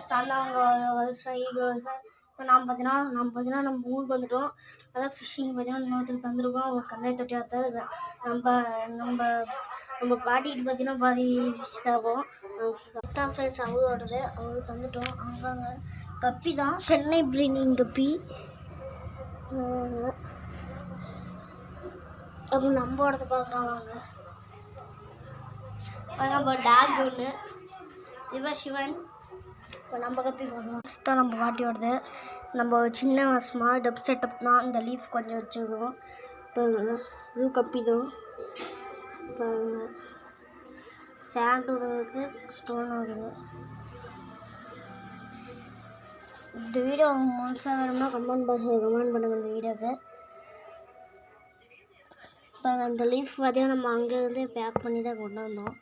Stand அவங்க வருஷம் 7 வருஷம். இப்போ நாம் பார்த்தீங்கன்னா நம்ம ஊருக்கு வந்துட்டோம். அதான் ஃபிஷ்ஷிங் பார்த்தீங்கன்னா இன்னொருத்தருக்கு தந்துருக்கோம். அவங்க கண்ணை தொட்டி ஆற்றது நம்ம நம்ம நம்ம பாட்டிகிட்டு பார்த்தீங்கன்னா பாதி ஃபிஷ் தாகும். தான் ஃப்ரெண்ட்ஸ் அவங்களோடது அவங்களுக்கு தந்துட்டோம். அவங்க கப்பி தான் சென்னை ப்ரீடிங் கப்பி. அப்புறம் நம்மளோடது பார்க்குறாங்க. நம்ம டாக் ஒன்று சிவன். இப்போ நம்ம கப்பி பார்க்கலாம். தான் நம்ம பாட்டியோடது. நம்ம சின்ன ஸ்மால் டப் செட்டப் தான். இந்த லீஃப் கொஞ்சம் வச்சுருக்கோம். இப்போ இது கப்பி தான். இப்போ சாண்டு இருக்குது, ஸ்டோன் இருக்குது. இந்த வீடியோ முழுசாக வேணும்னா கமெண்ட் பண்ணுங்கள் இந்த வீடியோக்கு. இப்போ இந்த லீஃப் பார்த்தீங்கன்னா நம்ம அங்கேருந்து பேக் பண்ணி தான் கொண்டு வந்தோம்.